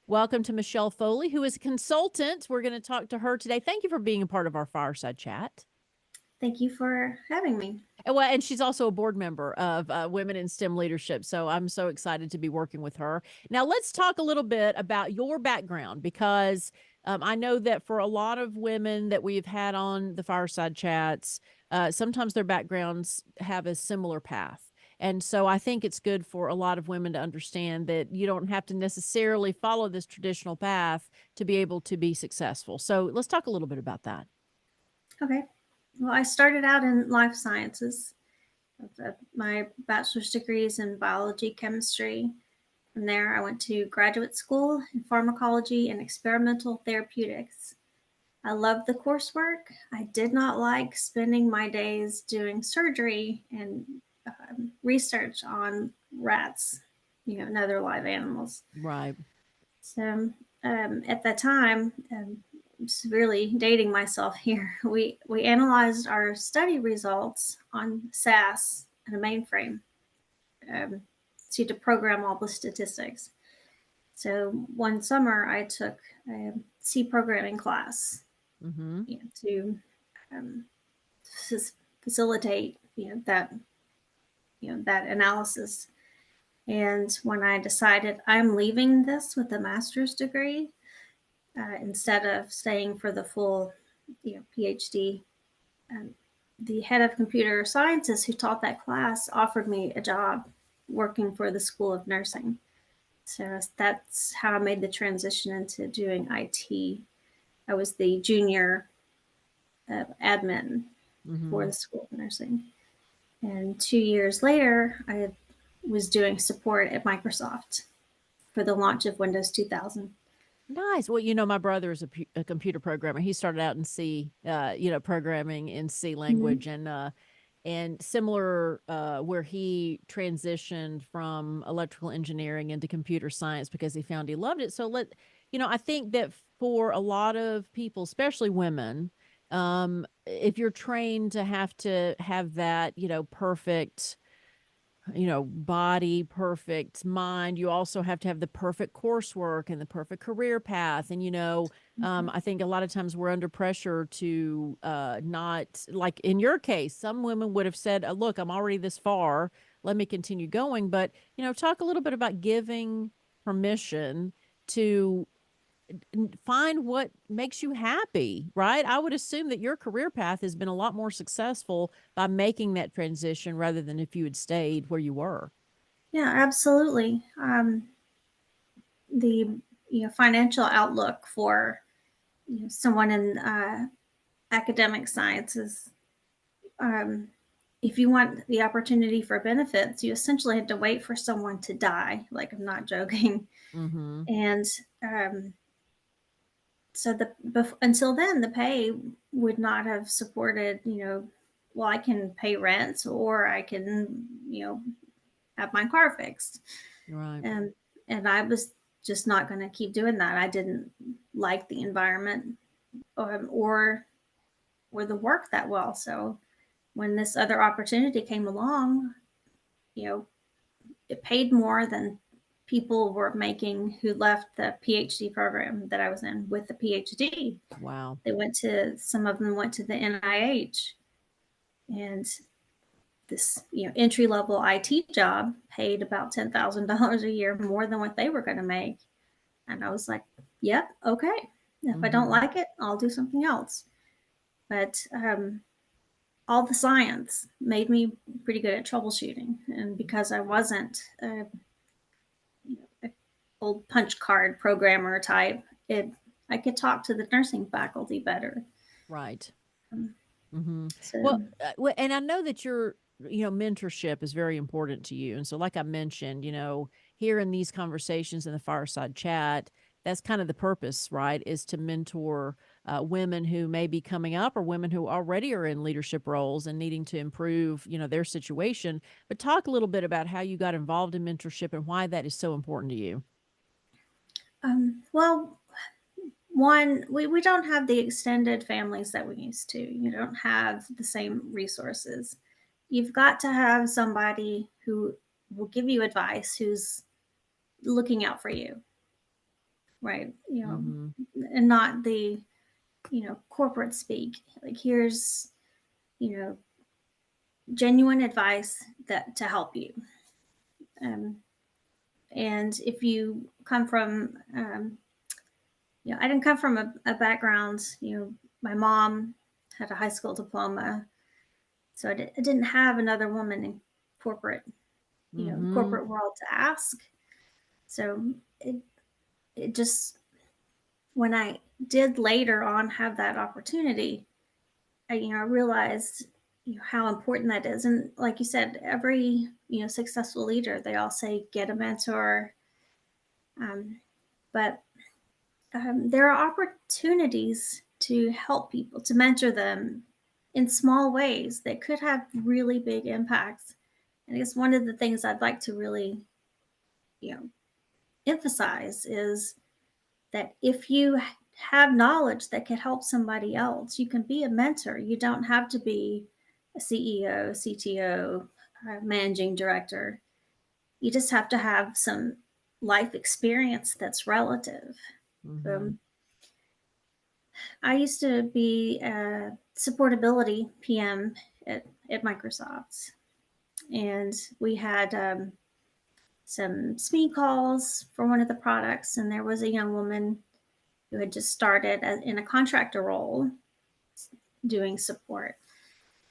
Welcome to Michelle Foley, who is a consultant. We're going to talk to her today. Thank you for being a part of our Fireside Chat. Thank you for having me. And she's also a board member of Women in STEM Leadership. So I'm so excited to be working with her. Now, let's talk a little bit about your background because I know that for a lot of women that we've had on the Fireside Chats, sometimes their backgrounds have a similar path. And so I think it's good for a lot of women to understand that you don't have to necessarily follow this traditional path to be able to be successful. So let's talk a little bit about that. Okay. Well, I started out in life sciences. My bachelor's degree is in biology, chemistry. From there, I went to graduate school in pharmacology and experimental therapeutics. I loved the coursework. I did not like spending my days doing surgery and research on rats, and other live animals. Right. So at that time, just really dating myself here, we analyzed our study results on SAS and a mainframe to program all the statistics. So one summer, I took a C programming class, Mm-hmm. to um, facilitate that analysis. And when I decided I'm leaving this with a master's degree, instead of staying for the full, PhD. Um, the head of computer sciences who taught that class offered me a job working for the School of Nursing. So that's how I made the transition into doing IT. I was the junior admin for Mm-hmm. the School of Nursing. And 2 years later, I was doing support at Microsoft for the launch of Windows 2000. Nice. Well, my brother is a computer programmer. He started out in C, programming in C Mm-hmm. language, and similar where he transitioned from electrical engineering into computer science because he found he loved it. So I think that for a lot of people, especially women, if you're trained to have that, perfect body, perfect mind. You also have to have the perfect coursework and the perfect career path. And, I think a lot of times we're under pressure to not, like in your case, some women would have said, look, I'm already this far. Let me continue going. But, talk a little bit about giving permission to find what makes you happy, right? I would assume that your career path has been a lot more successful by making that transition rather than if you had stayed where you were. Yeah, absolutely. The financial outlook for someone in academic sciences, um, if you want the opportunity for benefits, you essentially have to wait for someone to die. Like, I'm not joking. Mm-hmm. And so until then, the pay would not have supported. Well, I can pay rent, or I can have my car fixed. Right. And I was just not going to keep doing that. I didn't like the environment, or the work that well. So when this other opportunity came along, you know, it paid more than people were making who left the PhD program that I was in with the PhD. Wow. Some of them went to the NIH, and this entry level IT job paid about $10,000 a year more than what they were going to make. And I was like, yep, okay. If I don't Mm-hmm. like it, I'll do something else. But all the science made me pretty good at troubleshooting. And because I wasn't a old punch card programmer type, I could talk to the nursing faculty better. Right. Um, Mm-hmm. so, Well, and I know that mentorship is very important to you. And so, like I mentioned, here in these conversations in the fireside chat, that's kind of the purpose, right? Is to mentor women who may be coming up or women who already are in leadership roles and needing to improve, their situation. But talk a little bit about how you got involved in mentorship and why that is so important to you. well, one, we don't have the extended families that we used to. You don't have the same resources. You've got to have somebody who will give you advice, who's looking out for you. right? Mm-hmm. And not the, corporate speak. Like, here's, you know, genuine advice that to help you. Um, and if you come from, I didn't come from a background, my mom had a high school diploma, so I didn't have another woman in corporate, Mm-hmm. corporate world to ask. So it just, when I did later on have that opportunity, I realized, how important that is. And like you said, every, successful leader, they all say get a mentor. Um, but there are opportunities to help people, to mentor them in small ways that could have really big impacts. And I guess one of the things I'd like to really, you know, emphasize is that if you have knowledge that could help somebody else, you can be a mentor. You don't have to be a CEO, CTO, managing director. You just have to have some life experience that's relative. Mm-hmm. Um, I used to be a supportability PM at Microsoft, and we had some SME calls for one of the products, and there was a young woman who had just started in a contractor role doing support.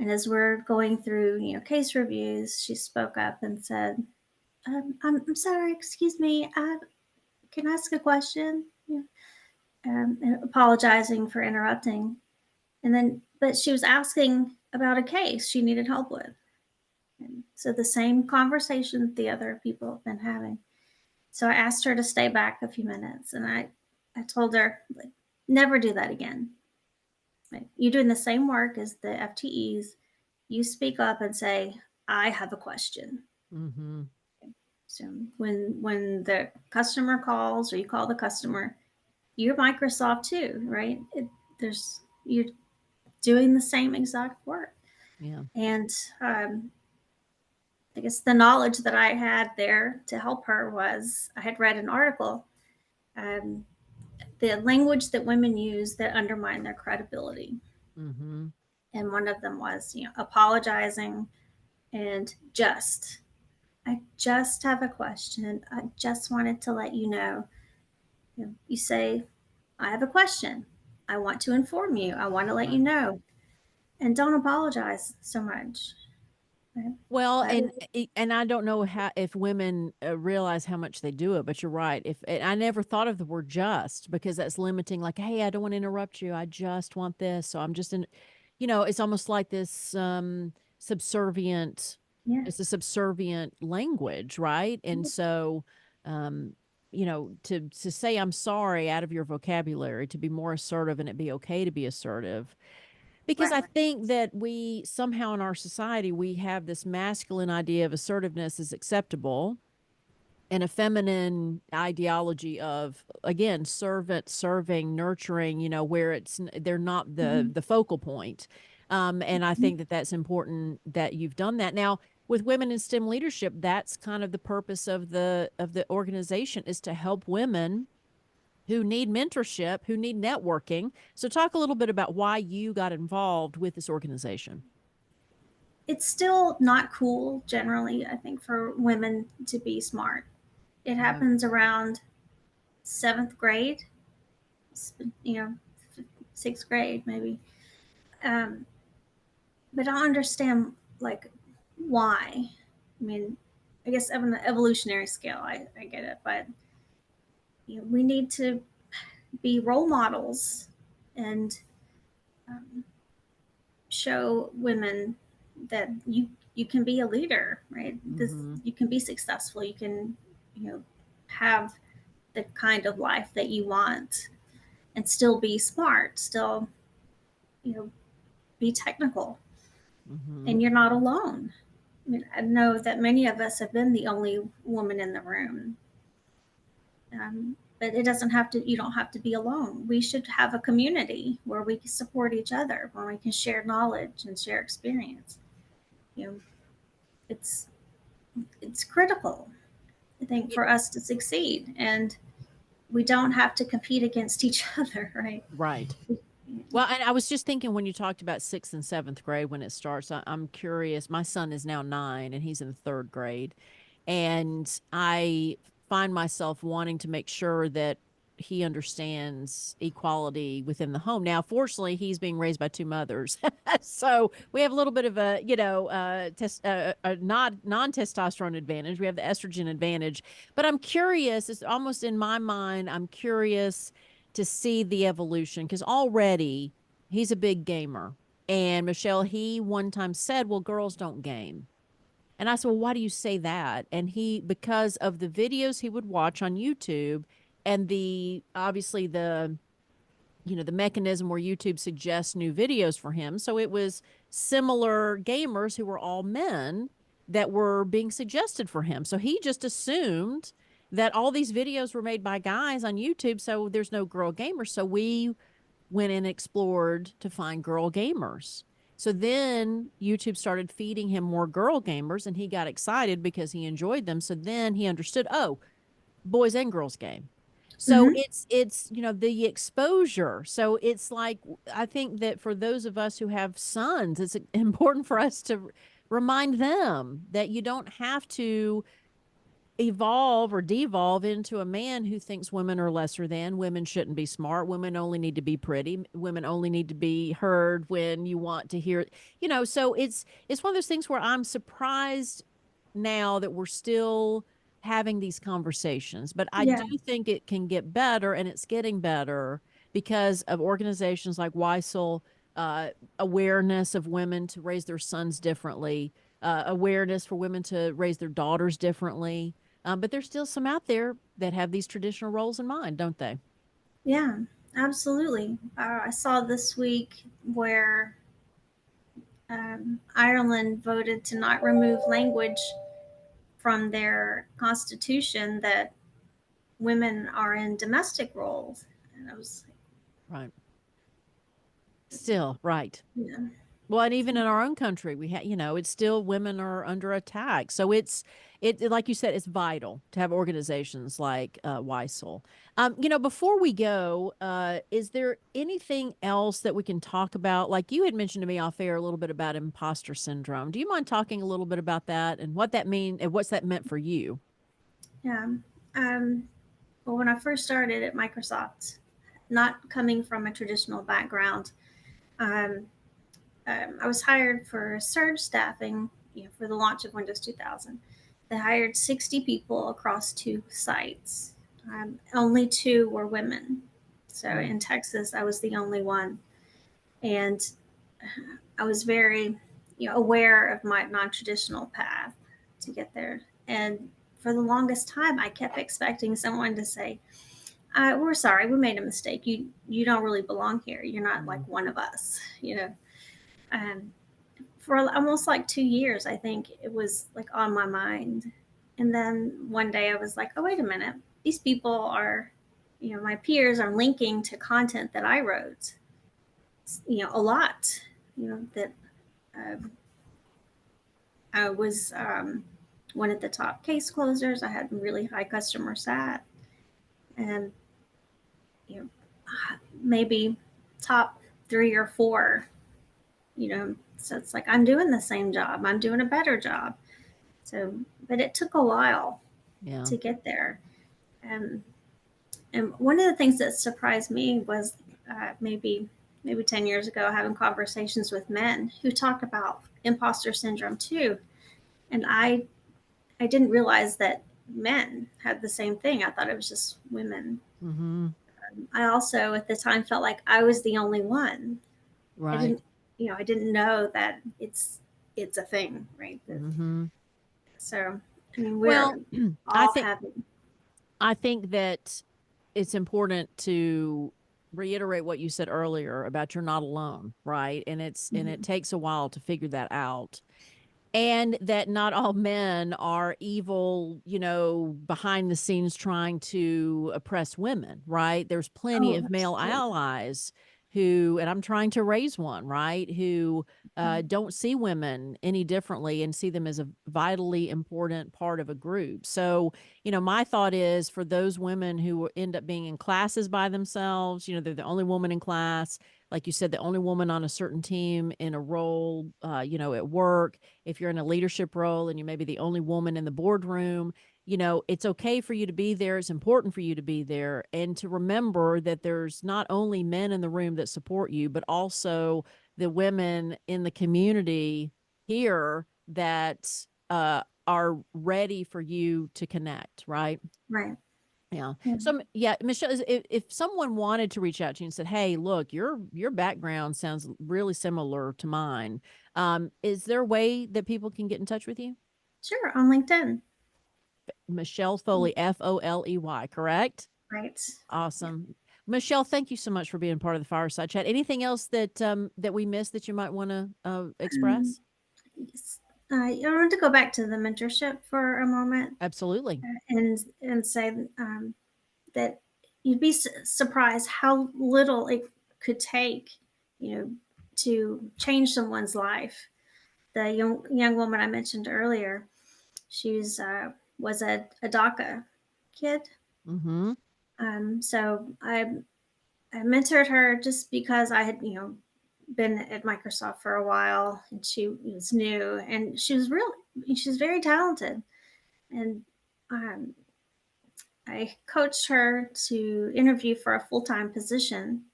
And as we're going through, case reviews, she spoke up and said, I'm sorry, excuse me, can I ask a question? Apologizing for interrupting. And then, but she was asking about a case she needed help with. And so the same conversation that the other people have been having. So I asked her to stay back a few minutes, and I told her, like, never do that again. Like, you're doing the same work as the FTEs. You speak up and say, I have a question. Mm-hmm. So when the customer calls or you call the customer, you're Microsoft too, right? You're doing the same exact work. Yeah. And I guess the knowledge that I had there to help her was I had read an article, um, the language that women use that undermine their credibility. Mm-hmm. And one of them was, apologizing and just. I just have a question. I just wanted to let you know. You say, I have a question. I want to inform you. I want to let you Right. know. And don't apologize so much. Right? Well, That is, and I don't know how if women realize how much they do it, but you're right. If and I never thought of the word just because that's limiting. Like, hey, I don't want to interrupt you. I just want this. So I'm just in. It's almost like this subservient. yeah. It's a subservient language, right? And so, um, to say I'm sorry out of your vocabulary, to be more assertive, and it be okay to be assertive because I Right. think that we somehow in our society, we have this masculine idea of assertiveness is acceptable and a feminine ideology of, again, servant, serving, nurturing, where they're not the Mhm. the focal point. And I Mhm. think that that's important that you've done that. Now, with women in STEM leadership, that's kind of the purpose of the organization is to help women who need mentorship, who need networking. So, talk a little bit about why you got involved with this organization. It's still not cool generally, I think, for women to be smart. It Yeah. happens around seventh grade, you know, sixth grade maybe. Um, but I understand, like, why. I mean, I guess on an evolutionary scale, I get it, but we need to be role models and um, show women that you can be a leader, right? This Mm-hmm. You can be successful. You can, have the kind of life that you want and still be smart, still, you know, be technical, Mm-hmm. and you're not alone. I mean, I know that many of us have been the only woman in the room, but it doesn't have to. You don't have to be alone. We should have a community where we can support each other, where we can share knowledge and share experience. You know, it's critical, I think, for us to succeed. And we don't have to compete against each other, right? Right. Well, and I was just thinking when you talked about sixth and seventh grade when it starts, I'm curious. My son is now 9 and he's in third grade. And I find myself wanting to make sure that he understands equality within the home. Now, fortunately, he's being raised by two mothers. So we have a little bit of a, a non testosterone advantage. We have the estrogen advantage. But I'm curious, it's almost in my mind, I'm curious to see the evolution because already he's a big gamer. And Michelle, he one time said, well, girls don't game. And I said, well, why do you say that? And he, because of the videos he would watch on YouTube and obviously the mechanism where YouTube suggests new videos for him. So it was similar gamers who were all men that were being suggested for him. So he just assumed that all these videos were made by guys on YouTube. So there's no girl gamers. So we went and explored to find girl gamers. So then YouTube started feeding him more girl gamers and he got excited because he enjoyed them. So then he understood, oh, boys and girls game. So Mm-hmm. it's the exposure. So it's like I think that for those of us who have sons, it's important for us to remind them that you don't have to evolve or devolve into a man who thinks women are lesser than. Women shouldn't be smart. Women only need to be pretty. Women only need to be heard when you want to hear. So it's one of those things where I'm surprised now that we're still having these conversations, but I Yeah. do think it can get better, and it's getting better because of organizations like WISL, awareness of women to raise their sons differently, awareness for women to raise their daughters differently. But there's still some out there that have these traditional roles in mind, don't they? Yeah, absolutely. I saw this week where Ireland voted to not remove language from their constitution that women are in domestic roles. And I was like, Right. Still, right. yeah, Well, and even in our own country, we have, it's still women are under attack. So like you said, it's vital to have organizations like WISL. Before we go, is there anything else that we can talk about? Like you had mentioned to me off air a little bit about imposter syndrome. Do you mind talking a little bit about that and what that mean and what's that meant for you? yeah. Um, well, when I first started at Microsoft, not coming from a traditional background, um, I was hired for surge staffing, for the launch of Windows 2000. They hired 60 people across two sites. Only two were women. So Mm, in Texas, I was the only one. And I was very, aware of my non-traditional path to get there. And for the longest time, I kept expecting someone to say, "We're sorry, we made a mistake. You don't really belong here. You're not like mm, one of us." Um, for almost like 2 years, I think it was like on my mind. And then one day I was like, "Oh, wait a minute. These people are, my peers are linking to content that I wrote, a lot, that uh, I was one of the top case closers. I had really high customer sat, and you know, maybe top 3 or 4. So it's like I'm doing the same job. I'm doing a better job. So, but it took a while yeah. to get there. Um, and one of the things that surprised me was maybe 10 years ago having conversations with men who talk about imposter syndrome too. And I didn't realize that men had the same thing. I thought it was just women. Hmm. I also at the time felt like I was the only one. I Right. didn't, I didn't know that it's a thing, right? Hmm. So I mean, we're Well, I all think having, I think that it's important to reiterate what you said earlier about you're not alone, right? And it mhm. takes a while to figure that out. And that not all men are evil, behind the scenes trying to oppress women, right? There's plenty Oh, of male absolutely. allies who, and I'm trying to raise one, right? Who Right. don't see women any differently and see them as a vitally important part of a group. So, my thought is for those women who end up being in classes by themselves, they're the only woman in class, like you said, the only woman on a certain team in a role, at work. If you're in a leadership role and you may be the only woman in the boardroom, it's okay for you to be there. It's important for you to be there and to remember that there's not only men in the room that support you, but also the women in the community here that are ready for you to connect, right? Right. Yeah. Yeah. So, yeah, Michelle, if someone wanted to reach out to you and said, "Hey, look, your background sounds really similar to mine," is there a way that people can get in touch with you? Sure. On LinkedIn. Michelle Mm. Foley, Foley, correct? Right. Yeah. Awesome. Michelle, thank you so much for being part of the Fireside Chat. Anything else that we missed that you might want to Um, express? yes. I wanted to go back to the mentorship for a moment, Absolutely. and say that you'd be surprised how little it could take, you know, to change someone's life. The young woman I mentioned earlier, she's was a DACA kid. Mm-hmm. So I mentored her just because I had, been at Microsoft for a while, and she was new, and she's very talented. And um, I coached her to interview for a full time position,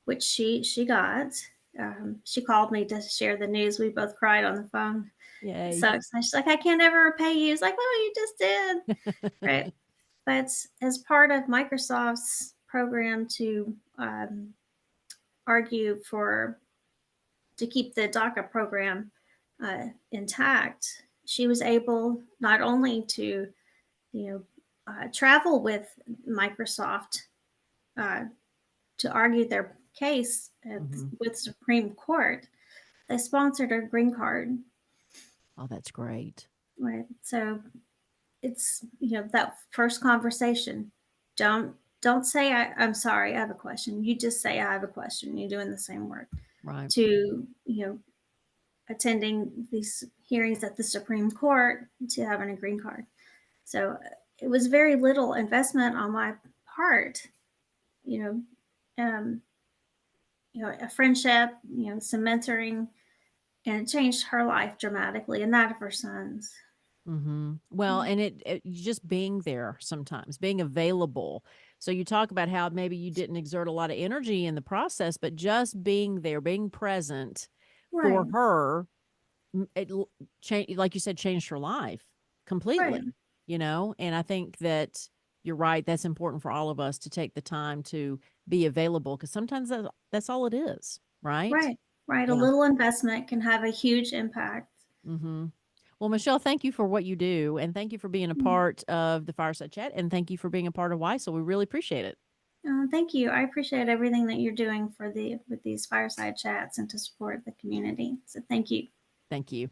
which she got. She called me to share the news. We both cried on the phone. Yay. So excited. She's like, "I can't ever repay you." It's like, "Oh, you just did." Right. But as part of Microsoft's program to argue for to keep the DACA program intact, she was able not only to, travel with Microsoft uh, to argue their case Mm-hmm. with Supreme Court. They sponsored her green card, Oh, that's great. right? So it's, that first conversation. Don't say I'm sorry, I have a question. You just say I have a question. You're doing the same work Right. to, attending these hearings at the Supreme Court to having a green card. So it was very little investment on my part, you um, a friendship, some mentoring, and it changed her life dramatically and that of her sons. Mm-hmm. Well, and just being there sometimes, being available. So you talk about how maybe you didn't exert a lot of energy in the process, but just being there, being present for Right, her, change, like you said, changed her life right, completely. And I think that you're right. That's important for all of us to take the time to be available because sometimes that's all it is, right? right, right. A Yeah. little investment can have a huge impact. Mm-hmm. Well, Michelle, thank you for what you do, and thank you for being a part of the Fireside Chat, and thank you for being a part of WISL. We really appreciate it. Thank you. I appreciate everything that you're doing with these fireside chats and to support the community. So thank you. Thank you.